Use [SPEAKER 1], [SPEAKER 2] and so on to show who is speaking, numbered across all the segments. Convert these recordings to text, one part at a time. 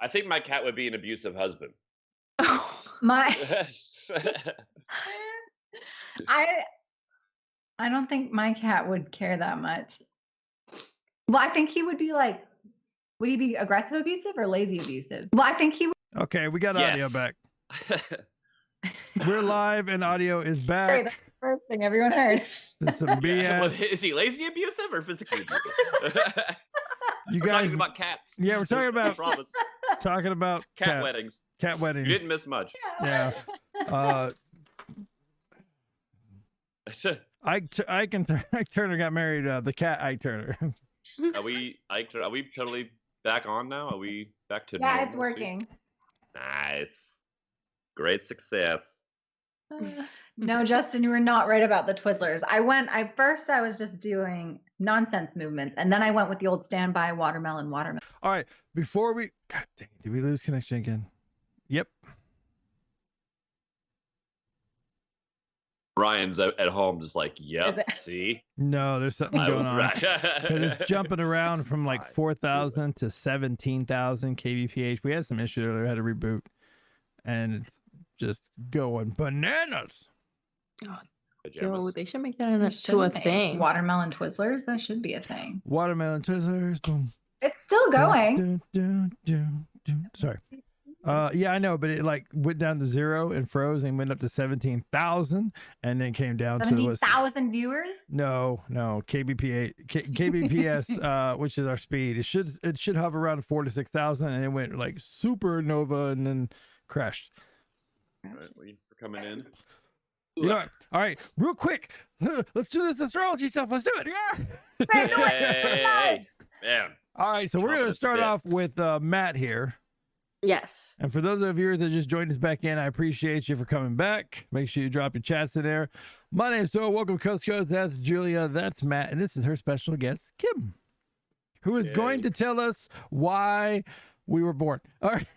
[SPEAKER 1] I think my cat would be an abusive husband.
[SPEAKER 2] My I I don't think my cat would care that much. Well, I think he would be like, would he be aggressive abusive or lazy abusive? Well, I think he would.
[SPEAKER 3] Okay, we got audio back. We're live and audio is back.
[SPEAKER 2] That's the first thing everyone heard.
[SPEAKER 3] This is some BS.
[SPEAKER 1] Well, is he lazy abusive or physically abusive?
[SPEAKER 3] You
[SPEAKER 1] we're
[SPEAKER 3] guys
[SPEAKER 1] talking about cats.
[SPEAKER 3] Yeah, we're talking about
[SPEAKER 1] cat
[SPEAKER 3] cats.
[SPEAKER 1] weddings.
[SPEAKER 3] Cat weddings.
[SPEAKER 1] You didn't miss much.
[SPEAKER 3] Yeah. Ike Turner got married. The cat Ike Turner.
[SPEAKER 1] Are we totally back on now? Are we back to
[SPEAKER 2] Yeah, it's working.
[SPEAKER 1] Nice. Great success.
[SPEAKER 2] No, Justin, you were not right about the Twizzlers. First I was just doing nonsense movements, and then I went with the old standby watermelon.
[SPEAKER 3] All right, before we, God dang, did we lose connection again? Yep.
[SPEAKER 1] Ryan's at home just like, yep, see?
[SPEAKER 3] No, there's something going on. Because it's jumping around from like 4,000 to 17,000 kbph. We had some issue earlier, had to reboot. And it's just going bananas.
[SPEAKER 4] Oh, yo, they should make that into a thing.
[SPEAKER 2] Watermelon Twizzlers, that should be a thing.
[SPEAKER 3] Watermelon Twizzlers, boom.
[SPEAKER 2] It's still going.
[SPEAKER 3] Sorry. Yeah, I know, but it like went down to 0 and froze and went up to 17,000 and then came down to
[SPEAKER 2] 17,000 viewers?
[SPEAKER 3] No, kbps, which is our speed. It should hover around 4,000 to 6,000, and it went like supernova and then crashed.
[SPEAKER 1] All right, waiting for coming in.
[SPEAKER 3] You know what? All right, real quick, let's do this astrology stuff. Let's do it. Yeah.
[SPEAKER 1] Hey, man.
[SPEAKER 3] All right, so we're gonna start off with Matt here.
[SPEAKER 4] Yes.
[SPEAKER 3] And for those of you that just joined us back in, I appreciate you for coming back. Make sure you drop your chats in there. My name's Joe. Welcome to Coast Coast. That's Julia. That's Matt. And this is her special guest, Kim, who is going to tell us why we were born. All right.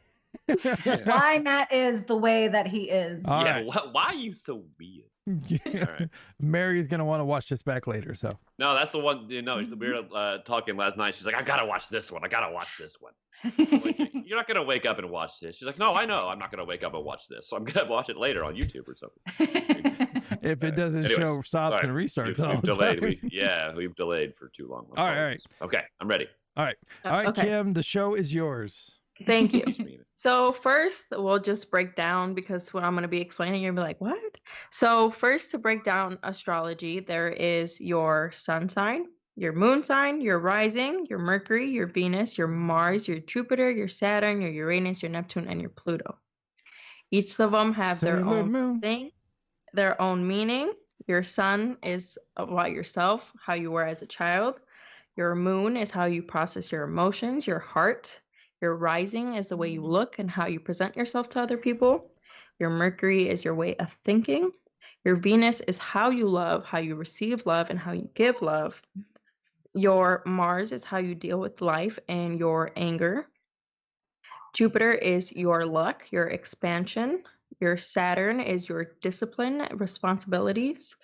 [SPEAKER 2] Why Matt is the way that he is.
[SPEAKER 3] All
[SPEAKER 1] yeah,
[SPEAKER 3] right.
[SPEAKER 1] why are you so weird?
[SPEAKER 3] Yeah.
[SPEAKER 1] All right.
[SPEAKER 3] Mary's going to want to watch this back later. So
[SPEAKER 1] no, that's the one. We were talking last night. She's like, I got to watch this one. I got to watch this one. Like, you're not going to wake up and watch this. She's like, no, I know. I'm not going to wake up and watch this. So I'm going to watch it later on YouTube or something.
[SPEAKER 3] If it doesn't show stops and restarts.
[SPEAKER 1] We've delayed. We've delayed for too long.
[SPEAKER 3] All right.
[SPEAKER 1] Okay, I'm ready.
[SPEAKER 3] All right. All right, okay. Kim, the show is yours.
[SPEAKER 4] Thank you. So first, we'll just break down, because what I'm going to be explaining, you're going to be like, what? So first, to break down astrology, there is your sun sign, your moon sign, your rising, your Mercury, your Venus, your Mars, your Jupiter, your Saturn, your Uranus, your Neptune, and your Pluto. Each of them have their own thing, their own meaning. Your sun is about yourself, how you were as a child. Your moon is how you process your emotions, your heart. Your rising is the way you look and how you present yourself to other people. Your Mercury is your way of thinking. Your Venus is how you love, how you receive love, and how you give love. Your Mars is how you deal with life and your anger. Jupiter is your luck, your expansion. Your Saturn is your discipline, responsibilities.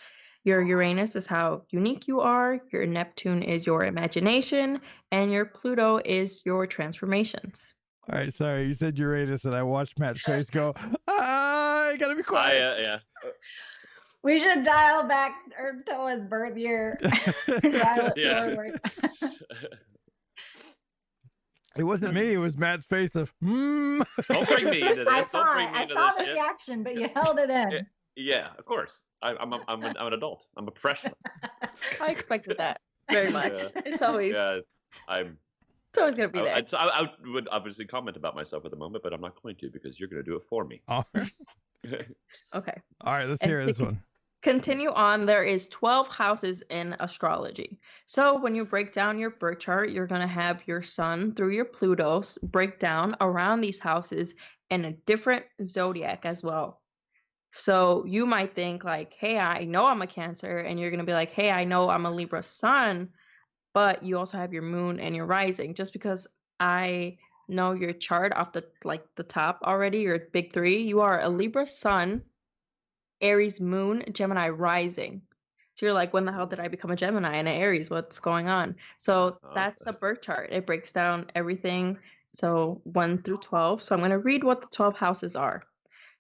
[SPEAKER 4] Your Uranus is how unique you are. Your Neptune is your imagination. And your Pluto is your transformations.
[SPEAKER 3] All right, sorry. You said Uranus, and I watched Matt's face go, I gotta be quiet.
[SPEAKER 1] Yeah.
[SPEAKER 2] We should dial back to his birth year. Dial it forward.
[SPEAKER 3] It wasn't me. It was Matt's face of,
[SPEAKER 1] Don't bring me into this.
[SPEAKER 2] I saw the reaction, but you held it in.
[SPEAKER 1] Yeah, of course. I'm an adult. I'm a professional.
[SPEAKER 4] I expected that very much. Yeah. It's always.
[SPEAKER 1] Yeah,
[SPEAKER 4] It's always gonna be there.
[SPEAKER 1] I would obviously comment about myself at the moment, but I'm not going to, because you're going to do it for me.
[SPEAKER 3] All right.
[SPEAKER 4] Okay.
[SPEAKER 3] All right. Let's hear this one.
[SPEAKER 4] Continue on. There is 12 houses in astrology. So when you break down your birth chart, you're going to have your sun through your Plutos break down around these houses in a different zodiac as well. So you might think like, hey, I know I'm a Cancer, and you're going to be like, hey, I know I'm a Libra sun, but you also have your moon and your rising. Just because I know your chart off the top already, your big three, you are a Libra sun, Aries moon, Gemini rising. So you're like, when the hell did I become a Gemini and an Aries? What's going on? So that's a birth chart. It breaks down everything So 1 through 12. So I'm going to read what the 12 houses are.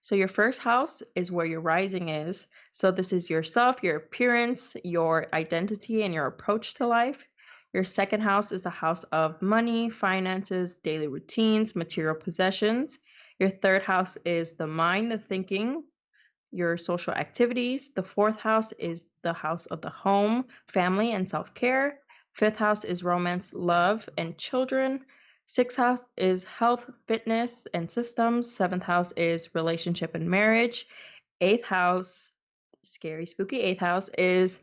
[SPEAKER 4] So your first house is where your rising is. So this is yourself, your appearance, your identity, and your approach to life. Your second house is the house of money, finances, daily routines, material possessions. Your third house is the mind, the thinking, your social activities. The fourth house is the house of the home, family, and self-care. Fifth house is romance, love, and children. Sixth house is health, fitness, and systems. Seventh house is relationship and marriage. Eighth house, scary, spooky eighth house, is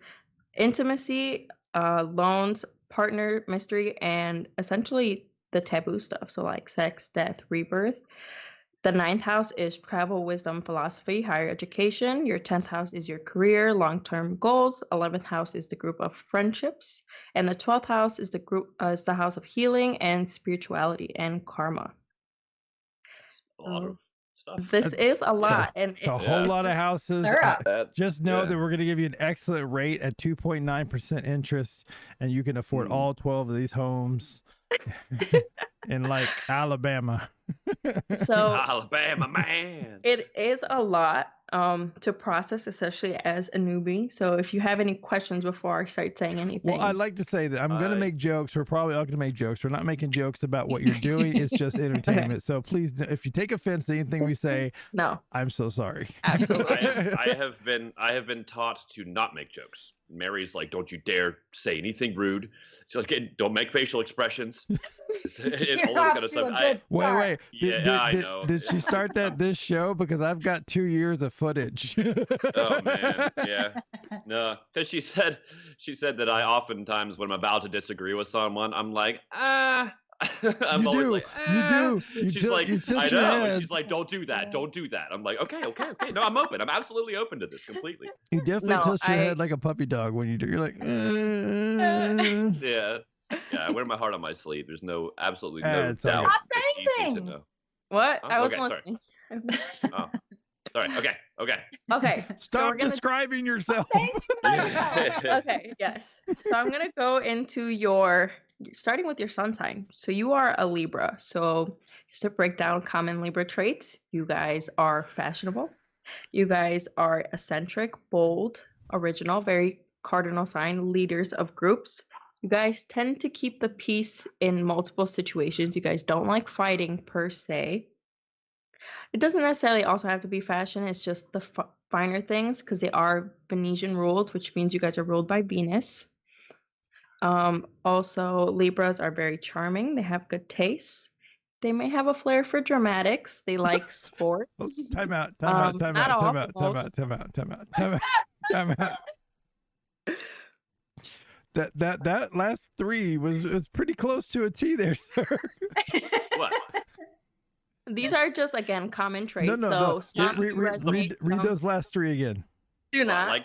[SPEAKER 4] intimacy, loans, partner, mystery, and essentially the taboo stuff. So like sex, death, rebirth. The ninth house is travel, wisdom, philosophy, higher education. Your 10th house is your career, long-term goals. 11th house is the group of friendships. And the 12th house is the house of healing and spirituality and karma.
[SPEAKER 1] A lot of stuff.
[SPEAKER 4] This is a lot. And
[SPEAKER 3] it's a whole lot of houses. Just know that we're going to give you an excellent rate at 2.9% interest, and you can afford all 12 of these homes in like Alabama.
[SPEAKER 4] So
[SPEAKER 1] Alabama, man.
[SPEAKER 4] It is a lot to process, especially as a newbie. So if you have any questions before I start saying anything.
[SPEAKER 3] Well, I'd like to say that I'm going to make jokes. We're probably all going to make jokes. We're not making jokes about what you're doing. It's just entertainment. Okay. So please, if you take offense to anything we say,
[SPEAKER 4] no,
[SPEAKER 3] I'm so sorry.
[SPEAKER 4] Absolutely.
[SPEAKER 1] I have been taught to not make jokes. Mary's like, don't you dare say anything rude. She's like, don't make facial expressions. All this kind of stuff.
[SPEAKER 3] Wait.
[SPEAKER 1] I know.
[SPEAKER 3] Did she start this show? Because I've got 2 years of footage.
[SPEAKER 1] Oh man, yeah. No, because she said that I oftentimes, when I'm about to disagree with someone, I'm like, I'm always like,
[SPEAKER 3] you do.
[SPEAKER 1] She's like, I know. And she's like, don't do that. Don't do that. I'm like, okay. No, I'm open. I'm absolutely open to this completely.
[SPEAKER 3] You definitely tilt your head like a puppy dog when you do. You're like,
[SPEAKER 1] Yeah. I wear my heart on my sleeve. There's absolutely no doubt.
[SPEAKER 2] Stop saying things.
[SPEAKER 4] What?
[SPEAKER 1] Oh,
[SPEAKER 4] I wasn't listening.
[SPEAKER 1] Oh, sorry.
[SPEAKER 4] Okay.
[SPEAKER 3] Stop describing yourself.
[SPEAKER 4] Okay. Yes. So I'm gonna go into starting with your sun sign. So you are a Libra. So just to break down common Libra traits, you guys are fashionable. You guys are eccentric, bold, original, very cardinal sign, leaders of groups. You guys tend to keep the peace in multiple situations. You guys don't like fighting per se. It doesn't necessarily also have to be fashion. It's just the finer things because they are Venetian ruled, which means you guys are ruled by Venus. Also, Libras are very charming. They have good taste. They may have a flair for dramatics. They like sports.
[SPEAKER 3] Time out. That last three was pretty close to a T there, sir.
[SPEAKER 1] What?
[SPEAKER 4] These are just, again, common traits.
[SPEAKER 3] No. Read those last three again.
[SPEAKER 4] Do not.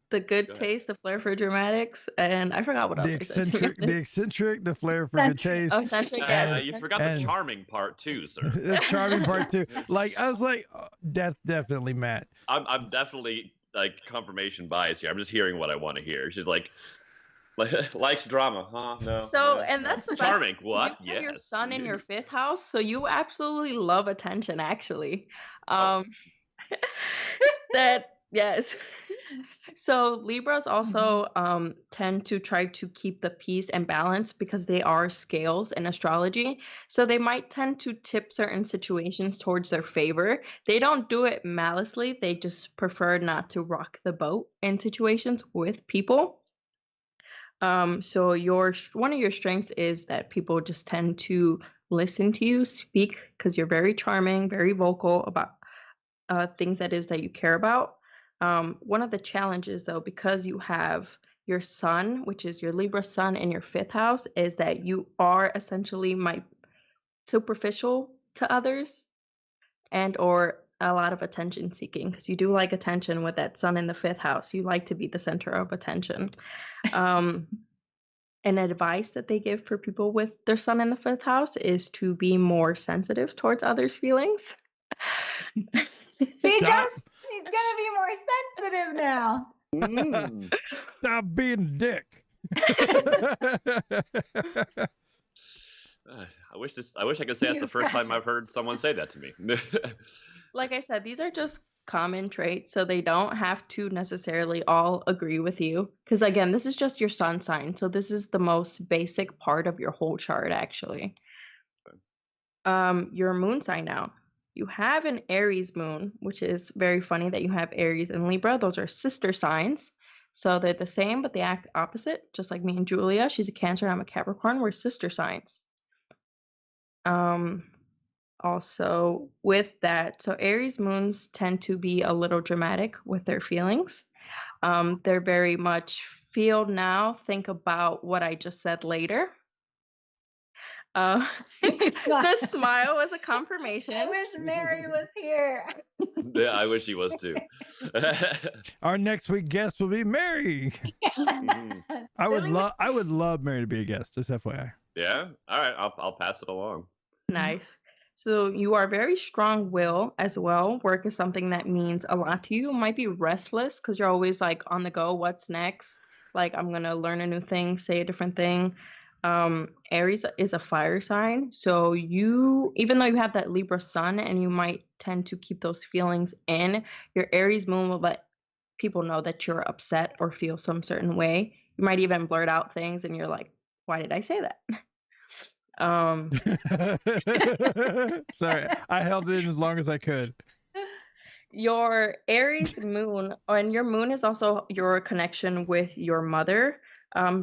[SPEAKER 4] The good taste, the flair for dramatics, and I forgot what else.
[SPEAKER 3] The eccentric, the flair for good taste.
[SPEAKER 4] Eccentric,
[SPEAKER 1] you forgot the charming part too, sir.
[SPEAKER 3] The charming part too. Like I was like, oh, that's definitely Matt.
[SPEAKER 1] I'm definitely like confirmation bias here. I'm just hearing what I want to hear. She's like likes drama, huh? No.
[SPEAKER 4] So, and that's the
[SPEAKER 1] charming.
[SPEAKER 4] Best.
[SPEAKER 1] What?
[SPEAKER 4] You have your sun in your 5th house, so you absolutely love attention. Actually, yes. So Libras also tend to try to keep the peace and balance because they are scales in astrology. So they might tend to tip certain situations towards their favor. They don't do it maliciously. They just prefer not to rock the boat in situations with people. So one of your strengths is that people just tend to listen to you speak because you're very charming, very vocal about things that you care about. One of the challenges, though, because you have your sun, which is your Libra sun in your 5th house, is that you are essentially superficial to others and or a lot of attention seeking because you do like attention with that sun in the 5th house. You like to be the center of attention. An advice that they give for people with their sun in the 5th house is to be more sensitive towards others' feelings.
[SPEAKER 2] See, John? He's gonna be more sensitive now.
[SPEAKER 3] Stop being a dick.
[SPEAKER 1] I wish I could say that's the first time I've heard someone say that to me.
[SPEAKER 4] Like I said, these are just common traits, so they don't have to necessarily all agree with you. Because again, this is just your sun sign, so this is the most basic part of your whole chart, actually. Your moon sign now. You have an Aries moon, which is very funny that you have Aries and Libra. Those are sister signs. So they're the same, but they act opposite, just like me and Julia. She's a Cancer, I'm a Capricorn. We're sister signs. Also with that, so Aries moons tend to be a little dramatic with their feelings. They're very much feel now, think about what I just said later. The smile was a confirmation.
[SPEAKER 2] I wish Mary was here.
[SPEAKER 1] Yeah, I wish he was too.
[SPEAKER 3] Our next week guest will be Mary. I would love Mary to be a guest, just FYI.
[SPEAKER 1] Yeah. All right. I'll pass it along.
[SPEAKER 4] Nice. So you are very strong-willed as well. Work is something that means a lot to you. You might be restless because you're always like on the go. What's next? Like, I'm gonna learn a new thing, say a different thing. Aries is a fire sign, so even though you have that Libra sun and you might tend to keep those feelings in, your Aries moon will let people know that you're upset or feel some certain way. You might even blurt out things and you're like, why did I say that?
[SPEAKER 3] Sorry, I held it in as long as I could.
[SPEAKER 4] Your Aries moon, and your moon is also your connection with your mother.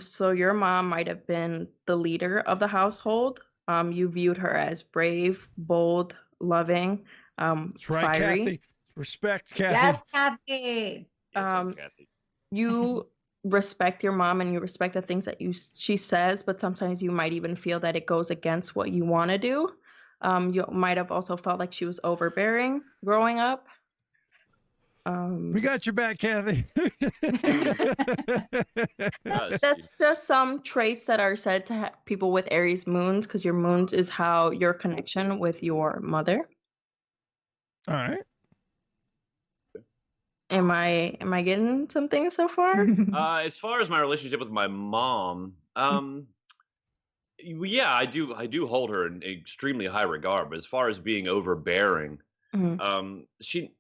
[SPEAKER 4] So your mom might have been the leader of the household. You viewed her as brave, bold, loving,
[SPEAKER 3] That's right,
[SPEAKER 4] fiery.
[SPEAKER 3] Kathy. Respect, Kathy.
[SPEAKER 2] Yes, Kathy.
[SPEAKER 1] Kathy.
[SPEAKER 4] You respect your mom and you respect the things that she says, but sometimes you might even feel that it goes against what you want to do. You might have also felt like she was overbearing growing up.
[SPEAKER 3] We got your back, Kathy.
[SPEAKER 4] That's just some traits that are said to people with Aries moons, because your moons is how your connection with your mother.
[SPEAKER 3] All right.
[SPEAKER 4] Am I getting something so far?
[SPEAKER 1] As far as my relationship with my mom, yeah, I do hold her in extremely high regard. But as far as being overbearing, she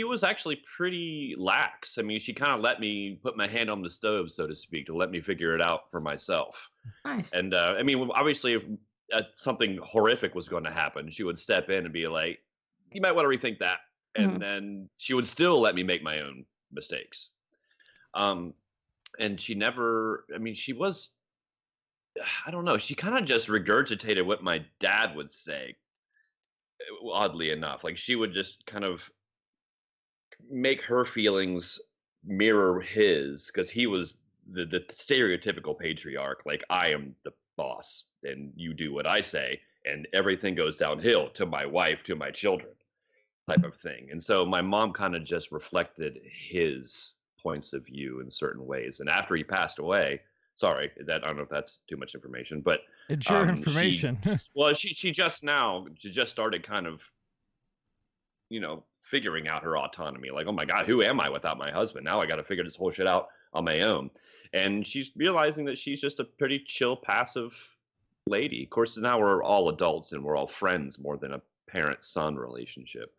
[SPEAKER 1] was actually pretty lax. I mean, she kind of let me put my hand on the stove, so to speak, to let me figure it out for myself.
[SPEAKER 4] Nice.
[SPEAKER 1] And I mean, obviously, if something horrific was going to happen, she would step in and be like, "You might want to rethink that." And then she would still let me make my own mistakes. And she never, I mean, she was, I don't know, she kind of just regurgitated what my dad would say, oddly enough. Like, she would just kind of make her feelings mirror his, because he was the stereotypical patriarch. Like, I am the boss and you do what I say, and everything goes downhill to my wife, to my children, type of thing. And so my mom kind of just reflected his points of view in certain ways. And after he passed away, sorry, I don't know if that's too much information, but
[SPEAKER 3] it's your information.
[SPEAKER 1] She just started kind of, figuring out her autonomy. Like, oh my God, who am I without my husband? Now I got to figure this whole shit out on my own. And she's realizing that she's just a pretty chill, passive lady. Of course, now we're all adults and we're all friends more than a parent-son relationship.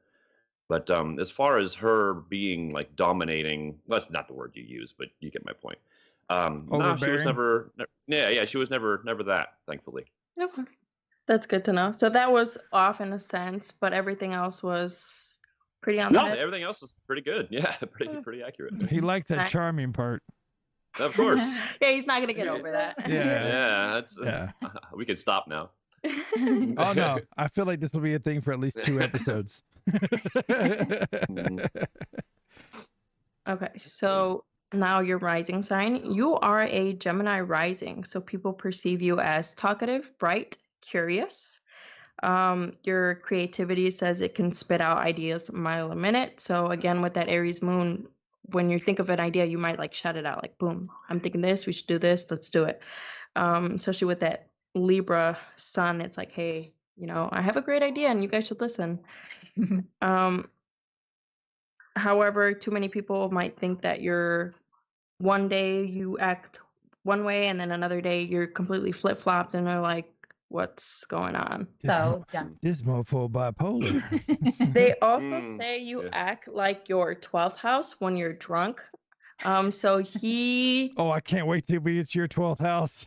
[SPEAKER 1] But as far as her being like dominating, well, that's not the word you use, but you get my point. No, she was never. Yeah, she was never that. Thankfully.
[SPEAKER 4] Okay, that's good to know. So that was off in a sense, but everything else was pretty on the head.
[SPEAKER 1] Everything else is pretty good. Yeah, pretty accurate.
[SPEAKER 3] He liked that charming part.
[SPEAKER 1] Of course.
[SPEAKER 4] Yeah, he's not gonna get over that.
[SPEAKER 1] Yeah, that's we can stop now.
[SPEAKER 3] Oh no, I feel like this will be a thing for at least 2 episodes.
[SPEAKER 4] Okay, so now your rising sign. You are a Gemini rising, so people perceive you as talkative, bright, curious. Your creativity says it can spit out ideas a mile a minute. So again, with that Aries moon, when you think of an idea, you might like shout it out, like, boom, I'm thinking this, we should do this, let's do it. Especially with that Libra sun, it's like, hey, I have a great idea and you guys should listen. However, too many people might think that one day you act one way and then another day you're completely flip-flopped and they're like, what's going on.
[SPEAKER 2] So,
[SPEAKER 3] this mofo bipolar.
[SPEAKER 4] They also say
[SPEAKER 1] yeah.
[SPEAKER 4] act like your 12th house when you're drunk. So he.
[SPEAKER 3] Oh, I can't wait till we get to your 12th house.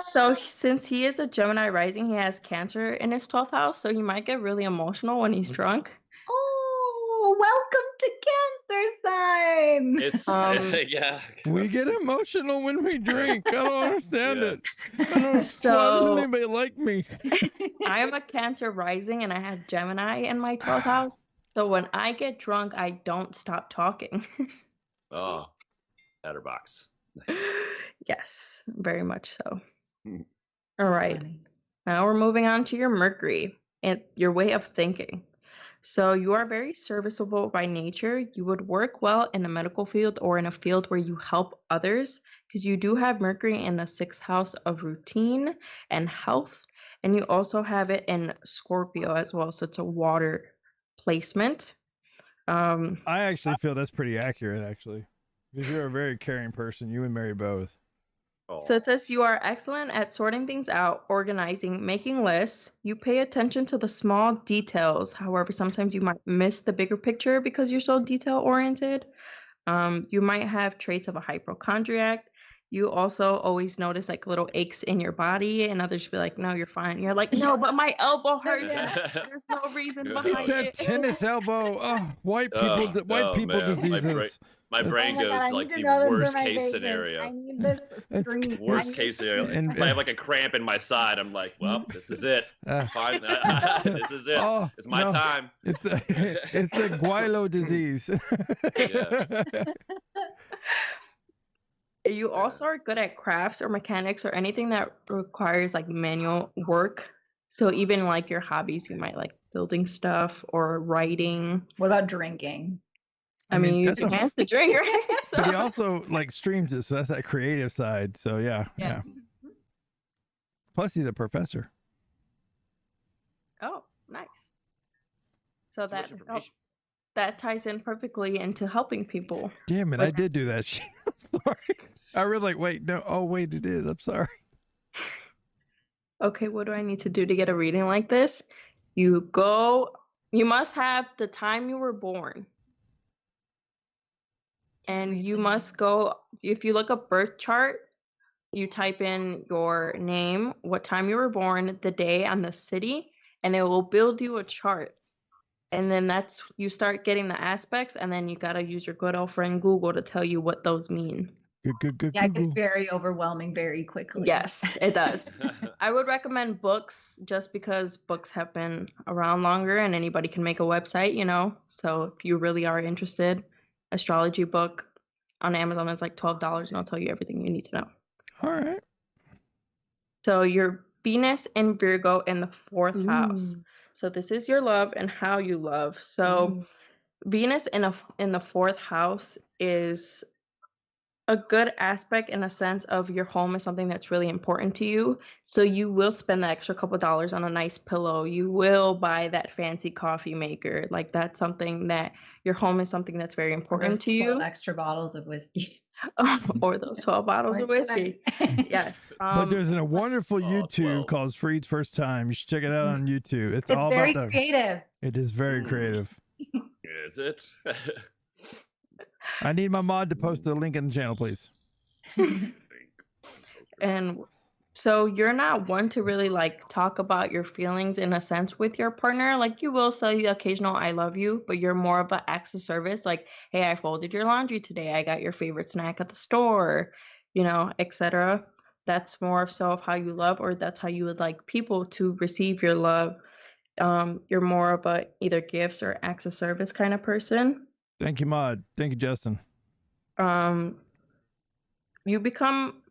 [SPEAKER 4] So since he is a Gemini rising, he has Cancer in his 12th house, so he might get really emotional when he's drunk.
[SPEAKER 2] oh, welcome to Cancer sign.
[SPEAKER 1] It's yeah.
[SPEAKER 3] We get emotional when we drink. I don't understand
[SPEAKER 1] Yeah.
[SPEAKER 3] it. I don't, why
[SPEAKER 4] So-
[SPEAKER 3] doesn't anybody like me?
[SPEAKER 4] I am a Cancer rising, and I had Gemini in my 12th house. So when I get drunk, I don't stop talking.
[SPEAKER 1] Oh, Chatterbox.
[SPEAKER 4] Yes, very much so.
[SPEAKER 1] Hmm.
[SPEAKER 4] All right. Now we're moving on to your Mercury and your way of thinking. So you are very serviceable by nature. You would work well in the medical field or in a field where you help others because you do have Mercury in the 6th house of routine and health. And you also have it in Scorpio as well. So it's a water placement.
[SPEAKER 3] I actually feel that's pretty accurate, actually. Because you're a very caring person. You and Mary both.
[SPEAKER 1] Oh.
[SPEAKER 4] So it says you are excellent at sorting things out, organizing, making lists. You pay attention to the small details. However, sometimes you might miss the bigger picture because you're so detail oriented. You might have traits of a hypochondriac. You also always notice like little aches in your body, and others be like, "No, you're fine." You're like, "No, but my elbow hurts. There's no reason
[SPEAKER 1] It's
[SPEAKER 3] It's
[SPEAKER 4] behind
[SPEAKER 3] that
[SPEAKER 4] it."
[SPEAKER 3] tennis elbow. Oh, white people, white people
[SPEAKER 1] man.
[SPEAKER 3] diseases.
[SPEAKER 1] My brain
[SPEAKER 2] Oh my
[SPEAKER 1] goes
[SPEAKER 2] God, I
[SPEAKER 1] like
[SPEAKER 2] need to
[SPEAKER 1] the
[SPEAKER 2] know this for
[SPEAKER 1] worst
[SPEAKER 2] my
[SPEAKER 1] case
[SPEAKER 2] patient.
[SPEAKER 1] scenario.
[SPEAKER 2] I need this
[SPEAKER 3] It's
[SPEAKER 2] screen.
[SPEAKER 1] Worst case scenario.
[SPEAKER 3] And-
[SPEAKER 1] If I have like a cramp in my side, I'm like, well, this is it. Fine. This is it.
[SPEAKER 3] Oh,
[SPEAKER 1] It's my
[SPEAKER 3] no.
[SPEAKER 1] time.
[SPEAKER 3] It's the guaylo disease.
[SPEAKER 4] You also are good at crafts or mechanics or anything that requires like manual work. So even like your hobbies, you might like building stuff or writing.
[SPEAKER 2] What about drinking?
[SPEAKER 4] I mean, you
[SPEAKER 3] that's
[SPEAKER 4] use your
[SPEAKER 3] a-
[SPEAKER 4] hands to drink, right?
[SPEAKER 3] But he
[SPEAKER 4] So-
[SPEAKER 3] also like streams it, so that's that creative side. So yeah, yeah.
[SPEAKER 2] Yes.
[SPEAKER 3] Plus, he's a professor.
[SPEAKER 4] Oh, nice. So
[SPEAKER 1] Too much
[SPEAKER 4] that
[SPEAKER 1] information.
[SPEAKER 4] that ties in perfectly into helping people.
[SPEAKER 3] Damn it,
[SPEAKER 4] Like-
[SPEAKER 3] I did do that shit. I'm sorry. I was like, wait, no. Oh, wait, it is. I'm sorry.
[SPEAKER 4] Okay, what do I need to do to get a reading like this? You must have the time you were born. And you must go, if you look up birth chart, you type in your name, what time you were born, the day, and the city, and it will build you a chart. And then you start getting the aspects, and then you got to use your good old friend Google to tell you what those mean.
[SPEAKER 3] Good.
[SPEAKER 2] Yeah, it gets
[SPEAKER 3] Google.
[SPEAKER 2] very overwhelming very quickly.
[SPEAKER 4] Yes, it does. I would recommend books just because books have been around longer and anybody can make a website, you know? So if you really are interested, astrology book on Amazon is like $12 and it'll tell you everything you need to know.
[SPEAKER 3] All right.
[SPEAKER 4] So your Venus in Virgo in the 4th house. So this is your love and how you love. So Venus in the 4th house is a good aspect in a sense of your home is something that's really important to you. So you will spend the extra couple dollars on a nice pillow. You will buy that fancy coffee maker. Like that's something that your home is something that's very
[SPEAKER 2] Or
[SPEAKER 4] important
[SPEAKER 2] those
[SPEAKER 4] to
[SPEAKER 2] 12
[SPEAKER 4] you.
[SPEAKER 2] extra bottles of whiskey.
[SPEAKER 4] Or those 12 bottles of whiskey. Yes.
[SPEAKER 3] But there's a wonderful
[SPEAKER 1] Oh,
[SPEAKER 3] YouTube
[SPEAKER 1] 12.
[SPEAKER 3] called Freed's First Time. You should check it out on YouTube. It's
[SPEAKER 2] It's
[SPEAKER 3] all
[SPEAKER 2] very
[SPEAKER 3] about the.
[SPEAKER 2] creative.
[SPEAKER 3] It is very creative.
[SPEAKER 1] Is it?
[SPEAKER 3] I need my mod to post the link in the channel, please.
[SPEAKER 4] And so you're not one to really like talk about your feelings in a sense with your partner. Like you will say the occasional I love you, but you're more of an acts of service. Like, hey, I folded your laundry today. I got your favorite snack at the store, you know, etc. That's more of so of how you love, or that's how you would like people to receive your love. You're more of a either gifts or acts of service kind of person.
[SPEAKER 3] Thank you, mod. Thank you, Justin.
[SPEAKER 4] You become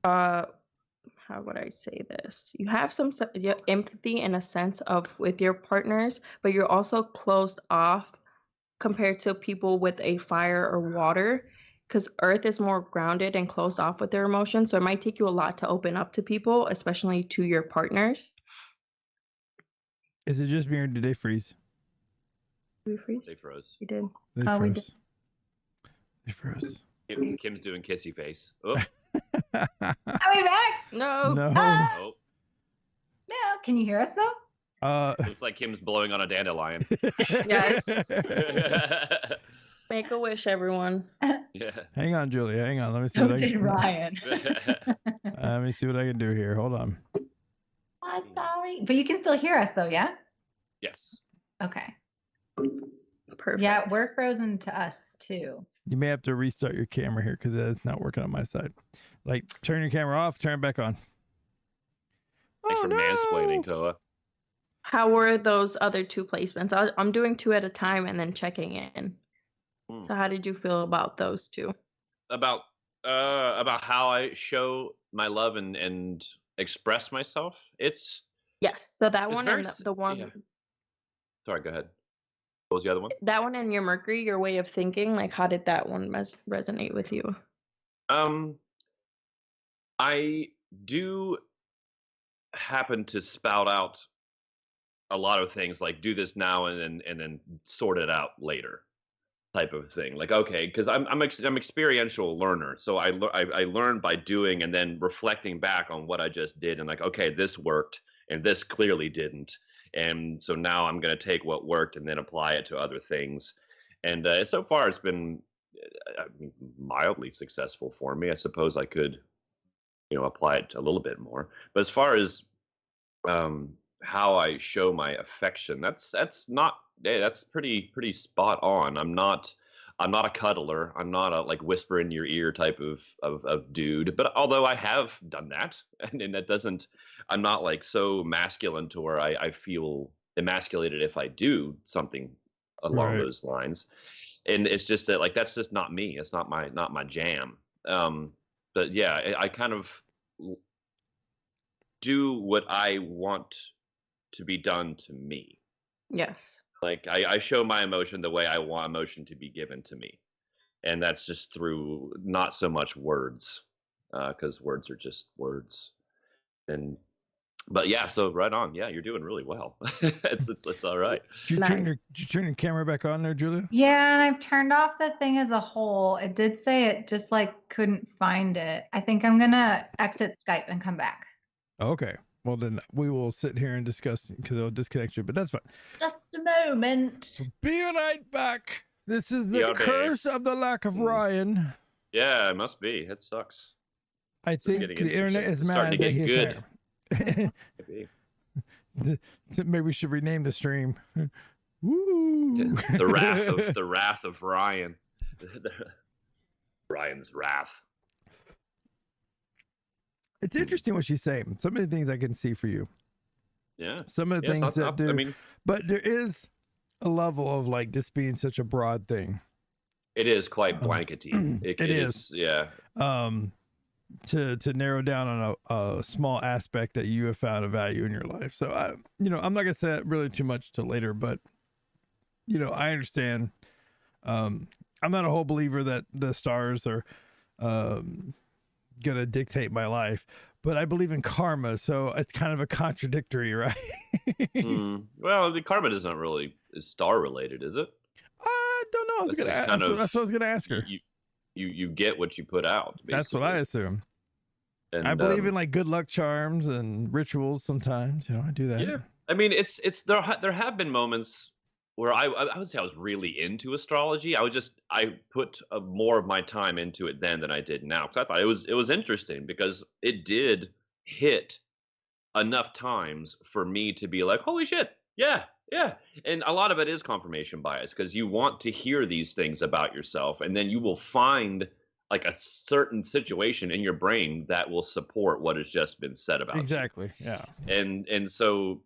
[SPEAKER 4] how would I say this? You have some empathy in a sense of with your partners, but you're also closed off compared to people with a fire or water, because Earth is more grounded and closed off with their emotions. So it might take you a lot to open up to people, especially to your partners.
[SPEAKER 3] Is it just me or did they freeze?
[SPEAKER 4] Did we freeze?
[SPEAKER 1] They froze.
[SPEAKER 4] We did.
[SPEAKER 3] They
[SPEAKER 2] Oh, we
[SPEAKER 3] froze. They froze.
[SPEAKER 1] Kim's doing kissy face. Oh,
[SPEAKER 2] Are we back?
[SPEAKER 4] No.
[SPEAKER 3] No.
[SPEAKER 1] oh.
[SPEAKER 2] Yeah. Can you hear us though?
[SPEAKER 1] Looks like Kim's blowing on a dandelion.
[SPEAKER 4] Yes. Make a wish, everyone.
[SPEAKER 1] Yeah.
[SPEAKER 3] Hang on, Julia. Hang on. Let me see
[SPEAKER 2] So
[SPEAKER 3] what I
[SPEAKER 2] did
[SPEAKER 3] can.
[SPEAKER 2] Ryan.
[SPEAKER 3] Let me see what I can do here. Hold on.
[SPEAKER 2] I'm sorry, but you can still hear us though, yeah?
[SPEAKER 1] Yes.
[SPEAKER 2] Okay.
[SPEAKER 4] Perfect.
[SPEAKER 2] Yeah, we're frozen to us too.
[SPEAKER 3] You may have to restart your camera here because it's not working on my side. Like, turn your camera off, turn it back on.
[SPEAKER 1] Thanks for mansplaining, Koa.
[SPEAKER 4] How were those other 2 placements? I'm doing 2 at a time and then checking in. So how did you feel about those 2?
[SPEAKER 1] About how I show my love and express myself. Yes.
[SPEAKER 4] So that one and the one.
[SPEAKER 1] Yeah. Sorry, go ahead. What was the other one?
[SPEAKER 4] That one and your Mercury, your way of thinking. Like, how did that one resonate with you?
[SPEAKER 1] I do happen to spout out a lot of things, like do this now and then sort it out later, type of thing. Like, okay, because I'm experiential learner, so I learn by doing and then reflecting back on what I just did and like, okay, this worked and this clearly didn't, and so now I'm going to take what worked and then apply it to other things. And so far it's been mildly successful for me. I suppose I could, apply it a little bit more. But as far as how I show my affection, that's pretty spot on. I'm not a cuddler. I'm not a like whisper in your ear type of dude. But although I have done that, and that doesn't, I'm not like so masculine to where I feel emasculated if I do something along those lines. And it's just that, like, that's just not me. It's not my jam. But yeah, I kind of do what I want to be done to me.
[SPEAKER 4] Yes.
[SPEAKER 1] Like I show my emotion the way I want emotion to be given to me. And that's just through not so much words, because words are just words. But yeah, so right on. Yeah, you're doing really well. It's all right.
[SPEAKER 3] Did you turn your camera back on there, Julia?
[SPEAKER 2] Yeah, and I've turned off the thing as a whole. It did say it just like couldn't find it. I think I'm gonna exit Skype and come back.
[SPEAKER 3] Okay. Well, then we will sit here and discuss because it'll disconnect you, but that's fine.
[SPEAKER 2] Just a moment.
[SPEAKER 3] Be right back. This is the curse of the lack of Ryan.
[SPEAKER 1] Yeah, it must be. It sucks.
[SPEAKER 3] I think the internet is mad
[SPEAKER 1] starting to get good.
[SPEAKER 3] Maybe we should rename the stream. Woo.
[SPEAKER 1] The wrath of Ryan. Ryan's wrath.
[SPEAKER 3] It's interesting what she's saying. Some of the things I can see for you.
[SPEAKER 1] Yeah.
[SPEAKER 3] Some of the things that do. But there is a level of like this being such a broad thing.
[SPEAKER 1] It is quite blankety. It is. Yeah.
[SPEAKER 3] To narrow down on a small aspect that you have found a value in your life. So I'm not gonna say that really too much till later, but I understand. I'm not a whole believer that the stars are gonna dictate my life, but I believe in karma, so it's kind of a contradictory, right?
[SPEAKER 1] Well, the karma isn't really star related, is it?
[SPEAKER 3] I don't know. That's what I was gonna ask her.
[SPEAKER 1] You get what you put out. Basically.
[SPEAKER 3] That's what I assume. And I believe in like good luck charms and rituals sometimes. I do that.
[SPEAKER 1] Yeah. I mean, there have been moments where I would say I was really into astrology. I put more of my time into it then than I did now, because I thought it was interesting because it did hit enough times for me to be like, holy shit, yeah. And a lot of it is confirmation bias, because you want to hear these things about yourself, and then you will find like a certain situation in your brain that will support what has just been said about you.
[SPEAKER 3] Exactly. Yeah.
[SPEAKER 1] And so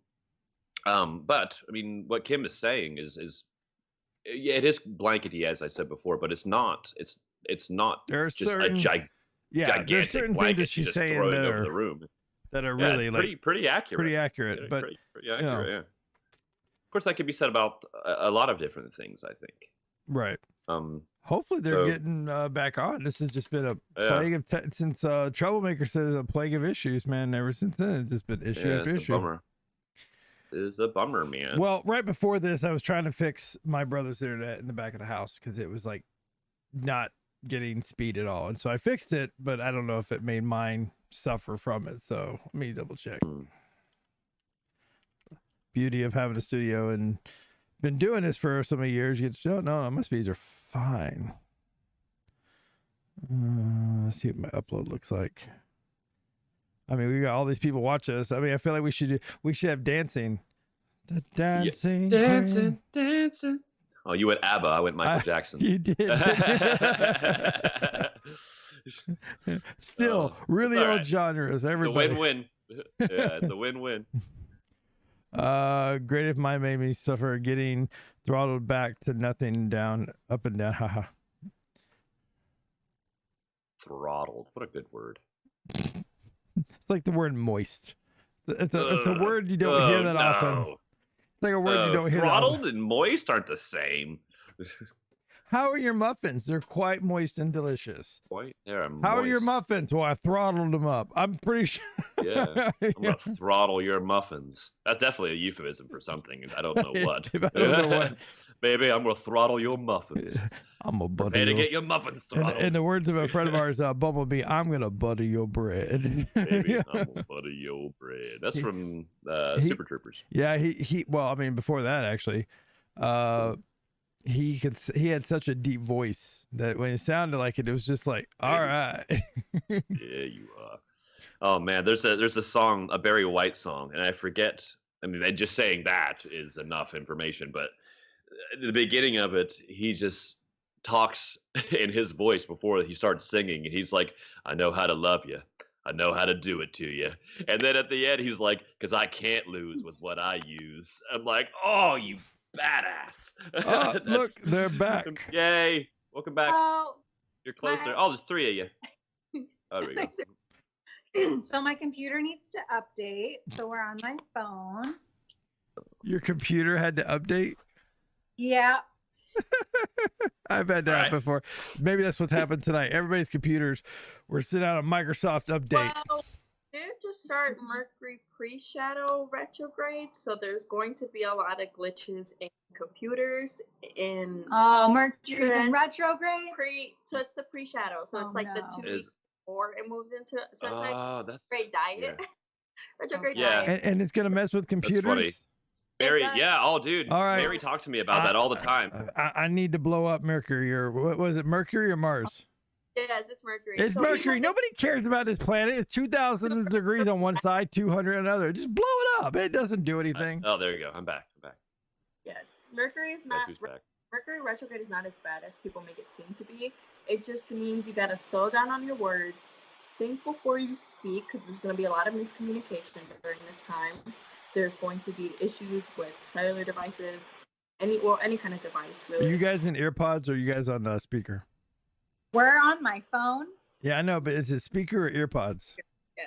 [SPEAKER 1] but I mean, what Kim is saying is yeah, it is blankety, as I said before, but it's not
[SPEAKER 3] there's
[SPEAKER 1] just
[SPEAKER 3] certain,
[SPEAKER 1] a gigantic
[SPEAKER 3] there's certain
[SPEAKER 1] blanket
[SPEAKER 3] things that she's saying
[SPEAKER 1] that over the room
[SPEAKER 3] that are really
[SPEAKER 1] pretty accurate.
[SPEAKER 3] Pretty accurate, but
[SPEAKER 1] pretty accurate, yeah. Of course, that could be said about a lot of different things, I think.
[SPEAKER 3] Right. Hopefully they're getting back on. This has just been a plague of since Troublemaker says a plague of issues, man. Ever since then, it's just been issue after issue.
[SPEAKER 1] Bummer. It is a bummer, man.
[SPEAKER 3] Well, right before this, I was trying to fix my brother's internet in the back of the house because it was like not getting speed at all, and so I fixed it, but I don't know if it made mine suffer from it. So let me double check. beauty of having a studio and been doing this for so many years. You get to, oh, no, my speeds are fine. Let's see what my upload looks like. I mean, we got all these people watching us. I mean, I feel like we should have dancing. The dancing.
[SPEAKER 1] Dancing. Oh, you went ABBA. I went Michael Jackson.
[SPEAKER 3] You did. Still, really old
[SPEAKER 1] right.
[SPEAKER 3] genres. Everybody.
[SPEAKER 1] It's a win-win. Yeah, it's a win-win.
[SPEAKER 3] Great if mine made me suffer getting throttled back to nothing, down, up and down. Haha.
[SPEAKER 1] Throttled. What a good word.
[SPEAKER 3] It's like the word moist. It's a word you don't hear that often. It's like a word you don't hear that often.
[SPEAKER 1] Throttled and moist aren't the same.
[SPEAKER 3] How are your muffins? They're quite moist and delicious.
[SPEAKER 1] They're moist.
[SPEAKER 3] How are your muffins? Well, I throttled them up. I'm pretty sure.
[SPEAKER 1] Yeah. I'm going to throttle your muffins. That's definitely a euphemism for something. I don't know what.
[SPEAKER 3] I don't know what.
[SPEAKER 1] Baby, I'm going to throttle your muffins.
[SPEAKER 3] I'm going to butter
[SPEAKER 1] Prepare to get your muffins throttled.
[SPEAKER 3] In the words of a friend of ours, Bumblebee, I'm going to butter your bread.
[SPEAKER 1] Baby, I'm going to butter your bread. That's from Super Troopers.
[SPEAKER 3] Yeah, well, I mean, before that, actually, he had such a deep voice that when it sounded like it was just like, all right.
[SPEAKER 1] Yeah, you are. Oh man, there's a song, a Barry White song, and I forget. I mean, just saying that is enough information, but at the beginning of it, he just talks in his voice before he starts singing, and he's like, "I know how to love you. I know how to do it to you." And then at the end, he's like, "'Cause I can't lose with what I use." I'm like, "Oh, you badass."
[SPEAKER 3] Oh, look, they're back.
[SPEAKER 1] Yay. Welcome back.
[SPEAKER 2] Oh,
[SPEAKER 1] You're closer. Oh, there's 3 of you. Oh, there we go.
[SPEAKER 2] So my computer needs to update. So we're on my phone.
[SPEAKER 3] Your computer had to update?
[SPEAKER 2] Yeah.
[SPEAKER 3] I've had that before. Maybe that's what's happened tonight. Everybody's computers were sitting on a Microsoft update.
[SPEAKER 4] Well, due to start Mercury pre-shadow retrograde, so there's going to be a lot of glitches in computers.
[SPEAKER 2] Mercury's in retrograde.
[SPEAKER 4] So it's the pre-shadow. So it's like the 2 weeks before it moves into. So it's like
[SPEAKER 1] that's
[SPEAKER 4] great diet.
[SPEAKER 1] Yeah.
[SPEAKER 4] Retrograde
[SPEAKER 1] Yeah.
[SPEAKER 4] diet.
[SPEAKER 3] And it's gonna mess with computers.
[SPEAKER 1] That's funny. Mary, dude.
[SPEAKER 3] All right.
[SPEAKER 1] Mary talks to me about that all the time.
[SPEAKER 3] I need to blow up Mercury, or what was it, Mercury or Mars?
[SPEAKER 4] Yes, it's Mercury.
[SPEAKER 3] It's Mercury. Nobody cares about this planet. It's 2,000 degrees on one side, 200 on another. Just blow it up. It doesn't do anything.
[SPEAKER 1] Oh, there you go. I'm back.
[SPEAKER 4] Yes, Mercury is not.
[SPEAKER 1] Back.
[SPEAKER 4] Mercury retrograde is not as bad as people make it seem to be. It just means you gotta slow down on your words. Think before you speak, because there's going to be a lot of miscommunication during this time. There's going to be issues with cellular devices, any kind of device, really.
[SPEAKER 3] Are you guys in earpods or are you guys on the speaker?
[SPEAKER 2] We're on my phone.
[SPEAKER 3] Yeah, I know, but is it speaker or earpods?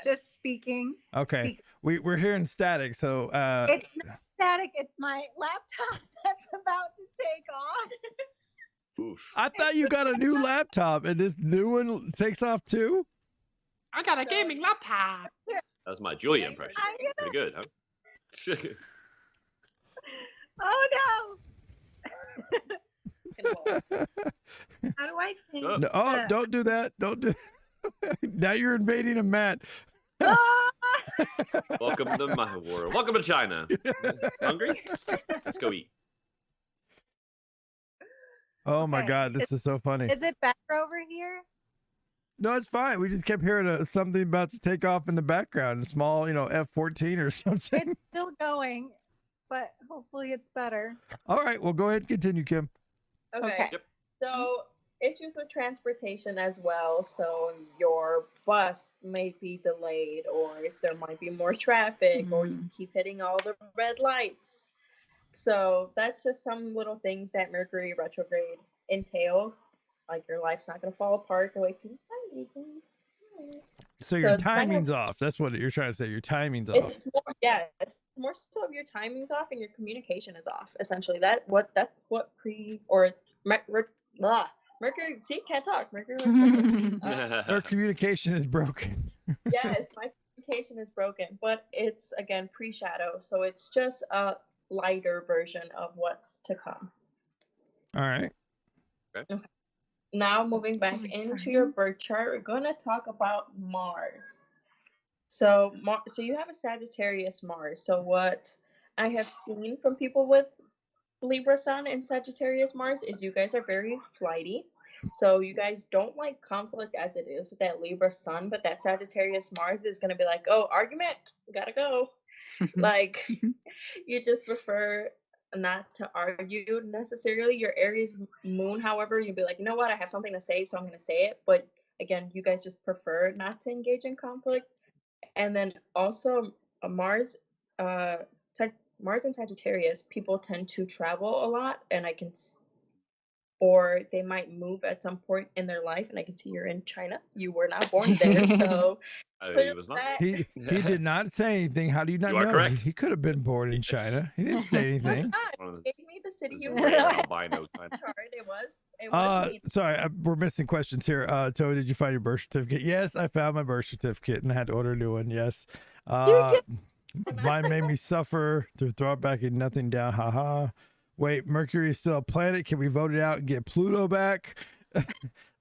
[SPEAKER 2] Just speaking.
[SPEAKER 3] Okay. We're hearing static, so
[SPEAKER 2] it's not static, it's my laptop that's about to take off.
[SPEAKER 1] Oof.
[SPEAKER 3] I thought you got a new laptop and this new one takes off too?
[SPEAKER 4] I got a gaming laptop.
[SPEAKER 1] That was my Julia impression. Pretty good, huh?
[SPEAKER 2] Oh no. How do I change?
[SPEAKER 3] No, don't do that. Don't do Now you're invading a mat.
[SPEAKER 1] Welcome to my world. Welcome to China. Hungry? Let's go eat.
[SPEAKER 3] Oh my God, this is so funny.
[SPEAKER 2] Is it better over here?
[SPEAKER 3] No, it's fine. We just kept hearing something about to take off in the background, a small, F-14 or something.
[SPEAKER 2] It's still going, but hopefully it's better.
[SPEAKER 3] All right, well, go ahead and continue, Kim.
[SPEAKER 4] Okay.
[SPEAKER 1] Yep.
[SPEAKER 4] So issues with transportation as well. So your bus may be delayed, or if there might be more traffic, or you keep hitting all the red lights. So that's just some little things that Mercury retrograde entails. Like your life's not going to fall apart the way people think.
[SPEAKER 3] So your timing's off. That's what you're trying to say. Your timing's off.
[SPEAKER 4] It's more so of your timing's off and your communication is off. Essentially, that's what Mercury. See, can't talk. Mercury.
[SPEAKER 3] Our communication is broken.
[SPEAKER 4] Yes, my communication is broken, but it's again pre-shadow, so it's just a lighter version of what's to come.
[SPEAKER 3] All right.
[SPEAKER 4] Okay. Now moving back into your birth chart, we're going to talk about Mars. So you have a Sagittarius Mars. So what I have seen from people with Libra Sun and Sagittarius Mars is you guys are very flighty. So you guys don't like conflict as it is with that Libra Sun, but that Sagittarius Mars is going to be like, oh, argument, gotta go. Like, you just prefer not to argue necessarily. Your Aries moon, however, you'll be like, you know what, I have something to say, so I'm going to say it. But again, you guys just prefer not to engage in conflict. And then also Mars and Sagittarius, people tend to travel a lot, and or they might move at some point in their life, and I can see you're in China. You were not born there, so
[SPEAKER 1] He was not.
[SPEAKER 3] He did not say anything. How do you not
[SPEAKER 1] You are
[SPEAKER 3] know?
[SPEAKER 1] correct.
[SPEAKER 3] He could have been born in China. He didn't say anything.
[SPEAKER 4] Give me the city you
[SPEAKER 1] This
[SPEAKER 4] were
[SPEAKER 1] is rare
[SPEAKER 4] in.
[SPEAKER 1] albino kind of-
[SPEAKER 4] Chart. It was me.
[SPEAKER 3] Sorry, we're missing questions here. Toe, did you find your birth certificate? Yes, I found my birth certificate and I had to order a new one. Yes. Mine made me suffer to throw it back and nothing down. Haha. Wait, Mercury is still a planet. Can we vote it out and get Pluto back?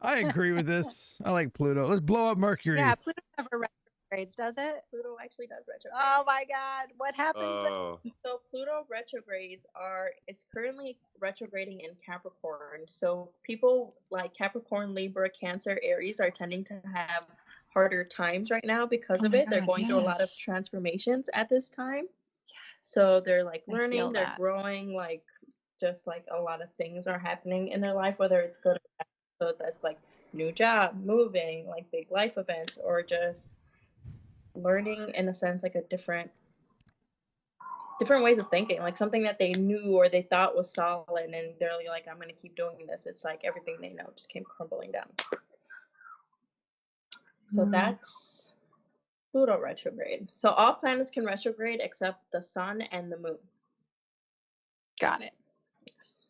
[SPEAKER 3] I agree with this. I like Pluto. Let's blow up Mercury.
[SPEAKER 5] Yeah, Pluto never retrogrades, does it?
[SPEAKER 4] Pluto actually does retrograde.
[SPEAKER 5] Oh my God, what happens?
[SPEAKER 1] Oh,
[SPEAKER 4] So Pluto retrogrades it's currently retrograding in Capricorn. So people like Capricorn, Libra, Cancer, Aries are tending to have harder times right now because
[SPEAKER 2] Oh
[SPEAKER 4] of
[SPEAKER 2] my
[SPEAKER 4] it. They're
[SPEAKER 2] God,
[SPEAKER 4] going through a lot of
[SPEAKER 2] yes.
[SPEAKER 4] transformations at this time. So they're like
[SPEAKER 2] I feel
[SPEAKER 4] learning, they're
[SPEAKER 2] that.
[SPEAKER 4] growing, like just like a lot of things are happening in their life, whether it's good or bad. So that's like new job, moving, like big life events, or just learning in a sense like a different ways of thinking, like something that they knew or they thought was solid, and they're like, I'm gonna keep doing this. It's like everything they know just came crumbling down. So that's Pluto retrograde. So all planets can retrograde except the sun and the moon.
[SPEAKER 5] Got it.
[SPEAKER 4] Yes.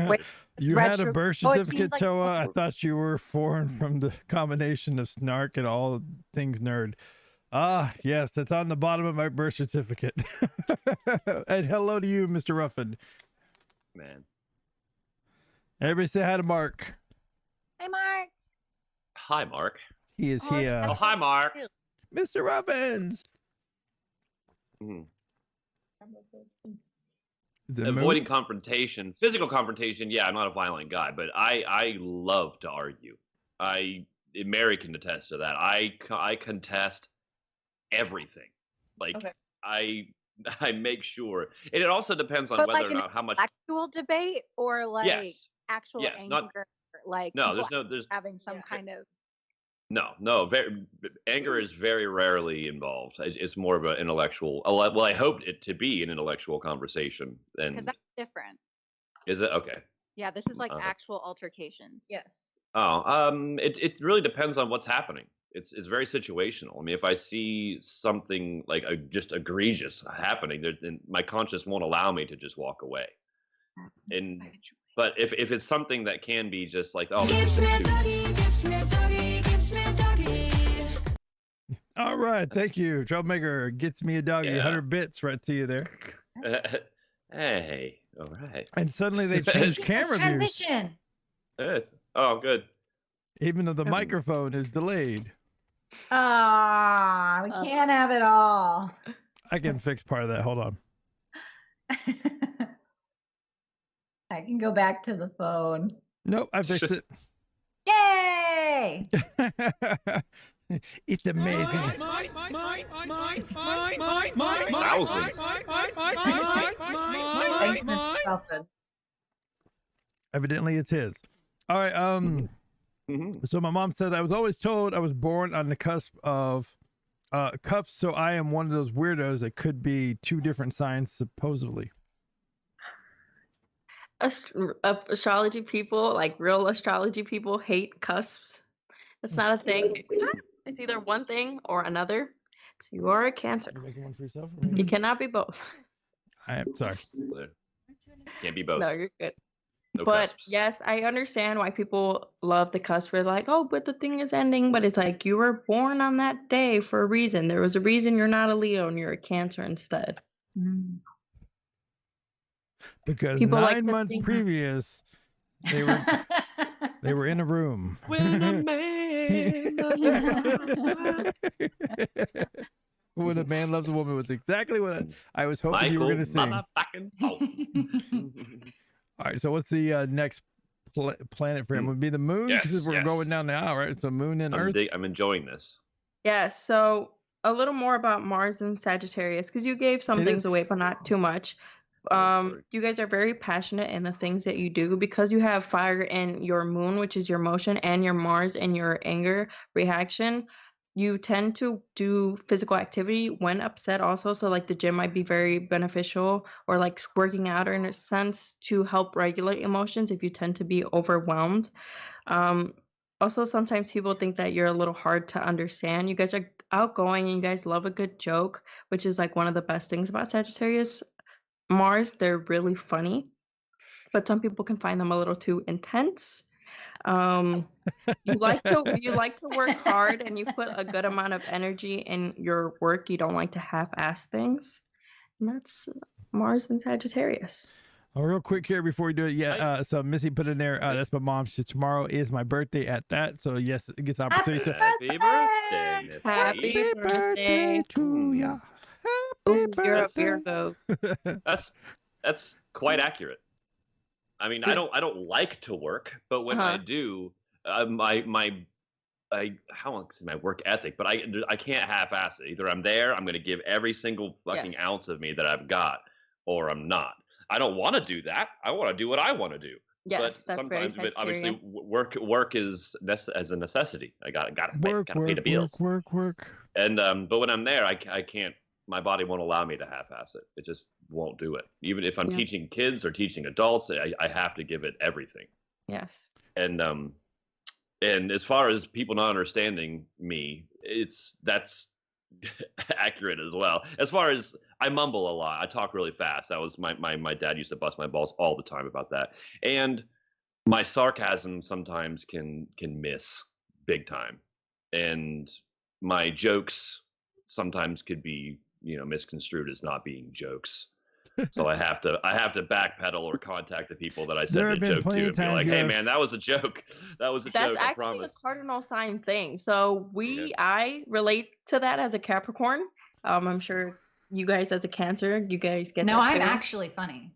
[SPEAKER 5] Wait,
[SPEAKER 3] You had a
[SPEAKER 5] retro-
[SPEAKER 3] birth
[SPEAKER 5] Oh, it seems
[SPEAKER 3] certificate,
[SPEAKER 5] like-
[SPEAKER 3] Toa. I thought you were foreign from the combination of snark and all things nerd. Ah, yes, that's on the bottom of my birth certificate. And hello to you, Mr. Ruffin.
[SPEAKER 1] man.
[SPEAKER 3] Everybody say hi to Mark.
[SPEAKER 5] Hey, Mark.
[SPEAKER 1] Hi, Mark.
[SPEAKER 3] He is
[SPEAKER 5] Oh, it's
[SPEAKER 3] here.
[SPEAKER 1] Oh, hi, Mark.
[SPEAKER 3] Mr. Ruffins.
[SPEAKER 1] Mhm.
[SPEAKER 3] Is it
[SPEAKER 1] Avoiding
[SPEAKER 3] moon?
[SPEAKER 1] confrontation, physical confrontation. Yeah, I'm not a violent guy, but I love to argue. Mary can attest to that. I contest everything. Like
[SPEAKER 4] Okay.
[SPEAKER 1] I make sure, and it also depends on
[SPEAKER 5] But
[SPEAKER 1] whether
[SPEAKER 5] like
[SPEAKER 1] or
[SPEAKER 5] an
[SPEAKER 1] not how much.
[SPEAKER 5] Actual debate or like
[SPEAKER 1] Yes.
[SPEAKER 5] actual
[SPEAKER 1] Yes,
[SPEAKER 5] anger?
[SPEAKER 1] not-
[SPEAKER 5] Like
[SPEAKER 1] No,
[SPEAKER 5] people
[SPEAKER 1] there's
[SPEAKER 5] having some
[SPEAKER 4] Yeah.
[SPEAKER 5] kind of.
[SPEAKER 1] no. Anger is very rarely involved. It's more of an intellectual. Well, I hoped it to be an intellectual conversation.
[SPEAKER 5] Because
[SPEAKER 1] And
[SPEAKER 5] that's different.
[SPEAKER 1] is it okay?
[SPEAKER 5] Yeah, this is like
[SPEAKER 1] Uh-huh.
[SPEAKER 5] actual altercations.
[SPEAKER 4] Yes.
[SPEAKER 1] Oh, it really depends on what's happening. It's very situational. I mean, if I see something like just egregious happening, then my conscience won't allow me to just walk away. And but if it's something that can be just like, oh, this is
[SPEAKER 3] All right, thank you. Troublemaker gets me a doggy.
[SPEAKER 1] Yeah.
[SPEAKER 3] 100 bits right to you there.
[SPEAKER 1] Hey, all right.
[SPEAKER 3] And suddenly they changed camera views,
[SPEAKER 2] Transition.
[SPEAKER 1] Oh, good.
[SPEAKER 3] even though the microphone is delayed.
[SPEAKER 2] Ah, we can't have it all.
[SPEAKER 3] I can fix part of that. Hold on.
[SPEAKER 2] I can go back to the phone.
[SPEAKER 3] Nope, I fixed it.
[SPEAKER 2] Yay!
[SPEAKER 3] It's amazing.
[SPEAKER 1] Thousand.
[SPEAKER 2] Thanks, Mr. Ruffin.
[SPEAKER 3] Evidently, it's his. All right.
[SPEAKER 1] Mhm.
[SPEAKER 3] So my mom says I was always told I was born on the cusp of cuffs, so I am one of those weirdos that could be two different signs, supposedly.
[SPEAKER 4] Astrology people, like real astrology people, hate cusps. That's not a thing. It's either one thing or another. So you are a Cancer.
[SPEAKER 3] You making one for yourself?
[SPEAKER 4] You cannot be both.
[SPEAKER 3] I am sorry.
[SPEAKER 1] Can't be both.
[SPEAKER 4] No, you're good.
[SPEAKER 1] No
[SPEAKER 4] But
[SPEAKER 1] cusps.
[SPEAKER 4] yes, I understand why people love the cusp. We're like, oh, but the thing is ending. But it's like you were born on that day for a reason. There was a reason you're not a Leo and you're a Cancer instead.
[SPEAKER 2] Mm.
[SPEAKER 3] Because
[SPEAKER 4] People like
[SPEAKER 3] 9
[SPEAKER 4] to
[SPEAKER 3] months
[SPEAKER 4] think-
[SPEAKER 3] previous, they were in a room.
[SPEAKER 1] When a man
[SPEAKER 3] When a man loves a woman was exactly what I was hoping you were going to sing.
[SPEAKER 1] Motherfucking Bolton.
[SPEAKER 3] All right, so what's the next planet for him? Would be the moon, because we're going down the aisle, right? So moon and Earth.
[SPEAKER 1] I'm enjoying this.
[SPEAKER 4] Yeah, so a little more about Mars and Sagittarius, because you gave some things away, but not too much. You guys are very passionate in the things that you do because you have fire in your moon, which is your motion, and your Mars and your anger reaction. You tend to do physical activity when upset also. So like the gym might be very beneficial, or like working out, or in a sense to help regulate emotions if you tend to be overwhelmed. Also, sometimes people think that you're a little hard to understand. You guys are outgoing and you guys love a good joke, which is like one of the best things about Sagittarius. Mars, they're really funny, but some people can find them a little too intense. You like to work hard, and you put a good amount of energy in your work. You don't like to half-ass things, and that's Mars and Sagittarius.
[SPEAKER 3] Oh, real quick here before we do it, so Missy put in there, that's my mom. She said tomorrow is my birthday at that, so yes, it gets opportunity to.
[SPEAKER 1] Happy birthday, Missy.
[SPEAKER 4] Happy birthday
[SPEAKER 3] to ya.
[SPEAKER 4] Ooh, you're a Virgo.
[SPEAKER 1] That's quite accurate. I mean, I don't like to work, but when I do, my work ethic, but I can't half-ass it. Either I'm there, I'm going to give every single fucking ounce of me that I've got, or I'm not. I don't want to do that. I want to do what I want to do.
[SPEAKER 4] Yes,
[SPEAKER 1] but sometimes, obviously, work is as a necessity. I gotta pay the bills.
[SPEAKER 3] Work.
[SPEAKER 1] And but when I'm there, I can't. My body won't allow me to half-ass it. It just won't do it. Even if I'm teaching kids or teaching adults, I have to give it everything.
[SPEAKER 4] Yes.
[SPEAKER 1] And as far as people not understanding me, that's accurate as well. As far as I mumble a lot, I talk really fast. That was my dad used to bust my balls all the time about that. And my sarcasm sometimes can miss big time. And my jokes sometimes could be, misconstrued as not being jokes. So I have to backpedal or contact the people that I said the joke to and be like, hey man, that was a joke. That was a joke, I promise.
[SPEAKER 4] That's actually a cardinal sign thing. So I relate to that as a Capricorn. I'm sure you guys as a Cancer, you guys get that.
[SPEAKER 2] No, I'm actually funny.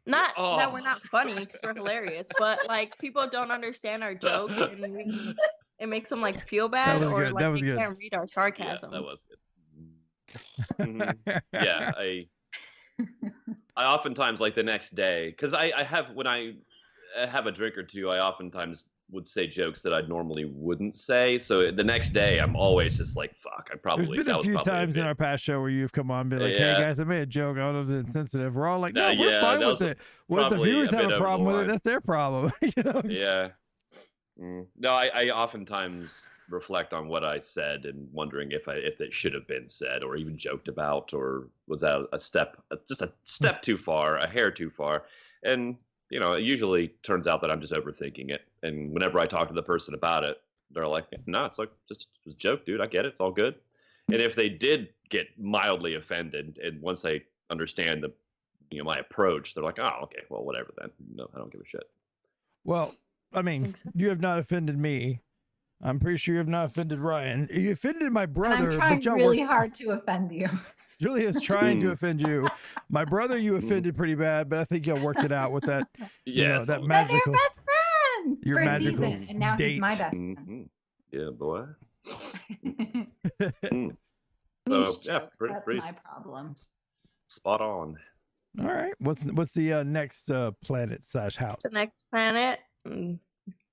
[SPEAKER 4] Not that we're not funny because we're hilarious, but like people don't understand our jokes and it makes them like feel bad or like they can't read our sarcasm.
[SPEAKER 1] Yeah, that was good. Yeah, I oftentimes like the next day, because when I have a drink or two, I oftentimes would say jokes that I normally wouldn't say. So the next day, I'm always just like, "Fuck!" There's
[SPEAKER 3] been a few times in our past show where you've come on and be like, "Hey guys, I made a joke. I don't know if it's insensitive." We're all like, "No, we're fine with it." Well, if the viewers have a problem with it, that's their problem.
[SPEAKER 1] Yeah. No, I oftentimes reflect on what I said and wondering if it should have been said or even joked about, or was that just a step too far, a hair too far. And, it usually turns out that I'm just overthinking it. And whenever I talk to the person about it, they're like, no, it's like just a joke, dude. I get it. It's all good. And if they did get mildly offended, and once they understand my approach, they're like, oh, okay, well, whatever then. No, I don't give a shit.
[SPEAKER 3] Well, I mean, you have not offended me. I'm pretty sure you have not offended Ryan. You offended my brother.
[SPEAKER 2] And I'm trying really hard to offend you.
[SPEAKER 3] Julia's trying to offend you. My brother, you offended pretty bad, but I think y'all worked it out with that. That magical.
[SPEAKER 2] They're best friends.
[SPEAKER 3] Your magical
[SPEAKER 2] season, and now
[SPEAKER 3] date.
[SPEAKER 2] He's my best friend.
[SPEAKER 1] Yeah, boy.
[SPEAKER 2] That's my problem.
[SPEAKER 1] Spot on.
[SPEAKER 3] All right. What's the next planet / house?
[SPEAKER 4] The next planet.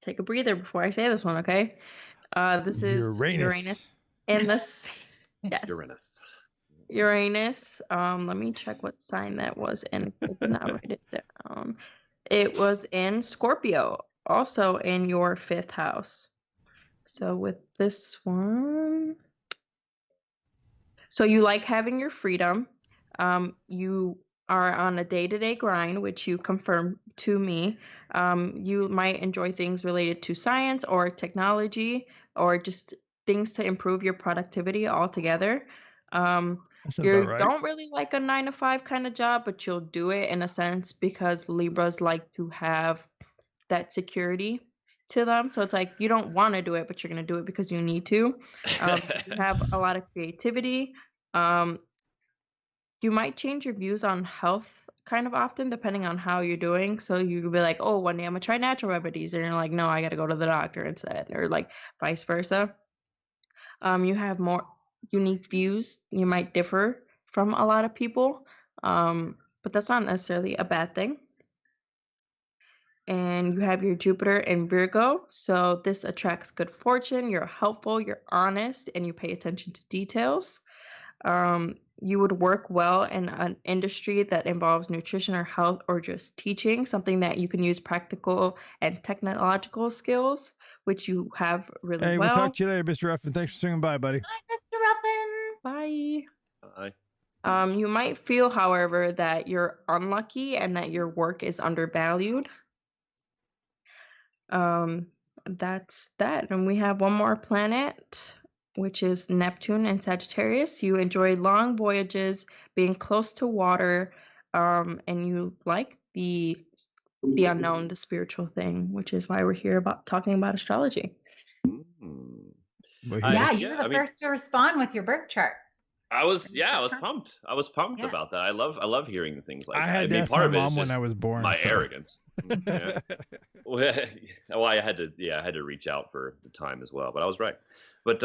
[SPEAKER 4] Take a breather before I say this one, okay? This is Uranus. And this, yes. Uranus. Let me check what sign that was in. I did not write it down. It was in Scorpio, also in your 5th house. So with this one, so you like having your freedom. You are on a day-to-day grind, which you confirmed to me. You might enjoy things related to science or technology or just things to improve your productivity altogether. You don't really like a 9-to-5 kind of job, but you'll do it in a sense because Libras like to have that security to them. So it's like you don't want to do it, but you're going to do it because you need to. You have a lot of creativity. You might change your views on health kind of often depending on how you're doing. So you'll be like, oh, one day I'm gonna try natural remedies, and you're like, no, I gotta go to the doctor instead, or like vice versa. You have more unique views. You might differ from a lot of people, but that's not necessarily a bad thing. And you have your Jupiter in Virgo, so this attracts good fortune. You're helpful, you're honest, and you pay attention to details. You would work well in an industry that involves nutrition or health or just teaching, something that you can use practical and technological skills, which you have really
[SPEAKER 3] Hey,
[SPEAKER 4] well.
[SPEAKER 3] we'll talk to you later, Mr. Ruffin. Thanks for swinging by, buddy.
[SPEAKER 5] Hi, Mr. Ruffin.
[SPEAKER 4] Bye.
[SPEAKER 1] Bye.
[SPEAKER 4] You might feel, however, that you're unlucky and that your work is undervalued. That's that. And we have one more planet, which is Neptune in Sagittarius. You enjoy long voyages, being close to water, and you like the unknown, the spiritual thing, which is why we're here talking about astrology.
[SPEAKER 3] Well,
[SPEAKER 2] Yeah,
[SPEAKER 3] here's-
[SPEAKER 2] you were the first to respond with your birth chart.
[SPEAKER 1] I was pumped. I was pumped
[SPEAKER 2] Yeah.
[SPEAKER 1] about that. I love hearing things like
[SPEAKER 3] I
[SPEAKER 1] that.
[SPEAKER 3] had to
[SPEAKER 1] mean,
[SPEAKER 3] ask
[SPEAKER 1] part
[SPEAKER 3] my
[SPEAKER 1] of it is
[SPEAKER 3] mom when
[SPEAKER 1] just
[SPEAKER 3] I was born.
[SPEAKER 1] my
[SPEAKER 3] so-
[SPEAKER 1] arrogance. Yeah. Well, I had to reach out for the time as well, but I was right. But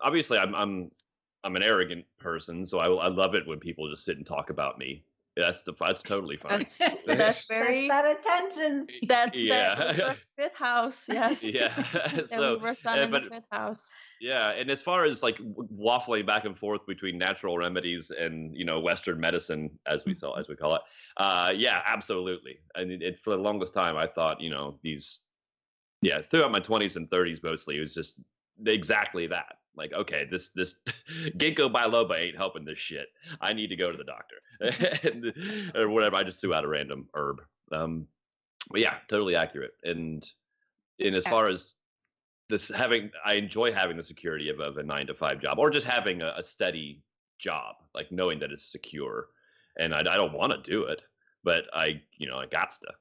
[SPEAKER 1] obviously, I'm an arrogant person, so I love it when people just sit and talk about me. That's totally fine.
[SPEAKER 4] That's very
[SPEAKER 2] That attention.
[SPEAKER 4] that's
[SPEAKER 1] Yeah.
[SPEAKER 4] that Libra fifth house. Yes.
[SPEAKER 1] Yeah.
[SPEAKER 4] The
[SPEAKER 1] So,
[SPEAKER 4] Libra sun in the
[SPEAKER 1] but
[SPEAKER 4] fifth house.
[SPEAKER 1] yeah, and as far as like waffling back and forth between natural remedies and Western medicine, as we call it, yeah, absolutely. And for the longest time, I thought throughout my 20s and 30s mostly, it was just exactly that. Like, okay, this ginkgo biloba ain't helping this shit. I need to go to the doctor or whatever. I just threw out a random herb. But yeah, totally accurate. And as far as I enjoy having the security of a 9-to-5 job, or just having a steady job, like knowing that it's secure. And I don't want to do it, but I got to.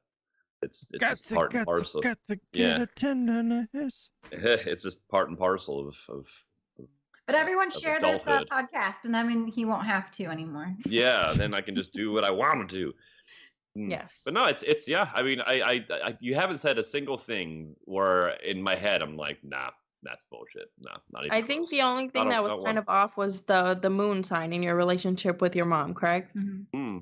[SPEAKER 1] It's just part and parcel.
[SPEAKER 3] Got to get a tenderness.
[SPEAKER 1] It's just part and parcel of
[SPEAKER 2] But everyone
[SPEAKER 1] of
[SPEAKER 2] share this
[SPEAKER 1] adulthood.
[SPEAKER 2] podcast, and I mean, he won't have to anymore.
[SPEAKER 1] Yeah, then I can just do what I want to do.
[SPEAKER 4] Yes.
[SPEAKER 1] But no, it's yeah. I mean, I you haven't said a single thing where in my head I'm like, nah, that's bullshit. Nah, not even
[SPEAKER 4] I think
[SPEAKER 1] close.
[SPEAKER 4] the only thing that was
[SPEAKER 1] not
[SPEAKER 4] kind
[SPEAKER 1] one.
[SPEAKER 4] of off was the moon sign in your relationship with your mom, correct?
[SPEAKER 2] Mhm.